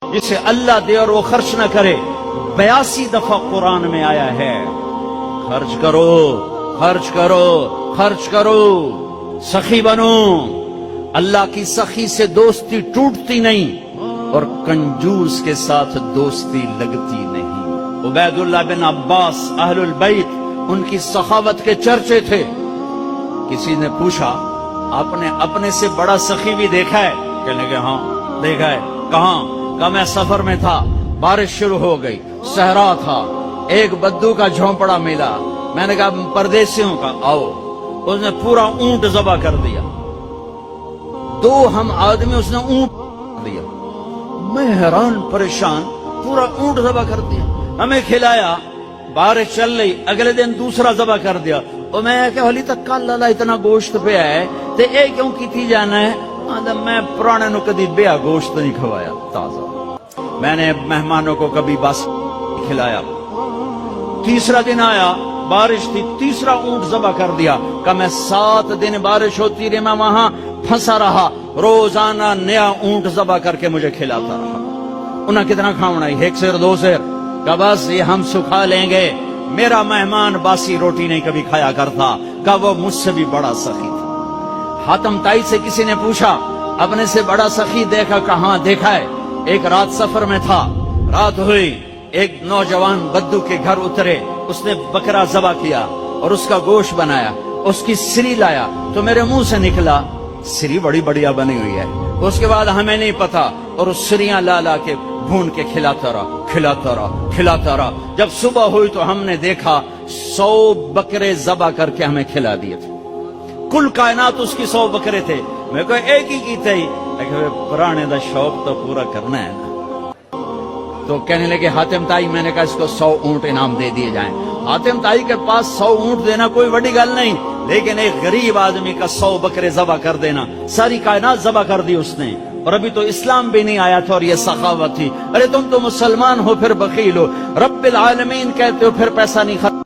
جسے اللہ دے اور وہ خرچ نہ کرے 82 دفعہ قرآن میں آیا ہے خرچ کرو خرچ کرو خرچ کرو، سخی بنو۔ اللہ کی سخی سے دوستی ٹوٹتی نہیں اور کنجوس کے ساتھ دوستی لگتی نہیں۔ عبید اللہ بن عباس اہل البیت ان کی سخاوت کے چرچے تھے۔ کسی نے پوچھا آپ نے اپنے سے بڑا سخی بھی دیکھا ہے؟ کہنے لگے ہاں دیکھا ہے۔ کہاں؟ کہا میں سفر میں تھا، بارش شروع ہو گئی، صحرا تھا، ایک بدو کا جھونپڑا ملا، میں نے کہا پردیسیوں کا آؤ، اس نے پورا اونٹ ذبح کر دیا، 2 ہم آدمی اس نے اونٹ دیا، میں حیران پریشان، پورا اونٹ ذبح کر دیا، ہمیں کھلایا، بارش چل رہی، اگلے دن دوسرا ذبح کر دیا، اور میں کہ حالی تک کل اللہ اتنا گوشت پہ آئے تے اے کیوں کی جانا ہے؟ میں پرانے نو کدی بیا گوشت نہیں کھوایا تازہ، میں نے مہمانوں کو کبھی بس کھلایا۔ تیسرا دن آیا، بارش تھی، تیسرا اونٹ ذبح کر دیا، کہ میں 7 دن بارش ہوتی رہی، میں وہاں پھنسا رہا، روزانہ نیا اونٹ ذبح کر کے مجھے کھلاتا رہا۔ انہیں کتنا کھاونا ہے؟ 1 سیر 2 سیر، کہ بس یہ ہم سکھا لیں گے۔ میرا مہمان باسی روٹی نہیں کبھی کھایا کرتا، کہ وہ مجھ سے بھی بڑا سخی تھا۔ حاتم تائی سے کسی نے پوچھا اپنے سے بڑا سخی دیکھا؟ کہاں دیکھا ہے؟ ایک رات سفر میں تھا، رات ہوئی، ایک نوجوان بدو کے گھر اترے، اس نے بکرا ذبح کیا اور اس کا گوشت بنایا، اس کی سری لایا تو میرے منہ سے نکلا سری بڑی بڑھیا بنی ہوئی ہے۔ اس کے بعد ہمیں نہیں پتا، اور اس سریاں لا لا کے بھون کے کھلاتا رہا کھلاتا رہا کھلاتا رہا۔ جب صبح ہوئی تو ہم نے دیکھا 100 بکرے ذبح کر کے ہمیں کھلا دیے تھے، کل کائنات اس کی 100 بکرے تھے۔ میں کوئی ایک ہی کی تھی، پرانے دا شوق تو پورا کرنا ہے نا۔ تو کہنے لگے حاتم تائی، میں نے کہا اس کو 100 اونٹ انعام دے دیے جائیں۔ حاتم تائی کے پاس 100 اونٹ دینا کوئی بڑی گل نہیں، لیکن ایک غریب آدمی کا 100 بکرے ذبح کر دینا، ساری کائنات ذبح کر دی اس نے، اور ابھی تو اسلام بھی نہیں آیا تھا اور یہ سخاوت تھی۔ ارے تم تو مسلمان ہو پھر بخیل ہو، رب العالمین کہتے ہو پھر پیسہ نہیں خرچ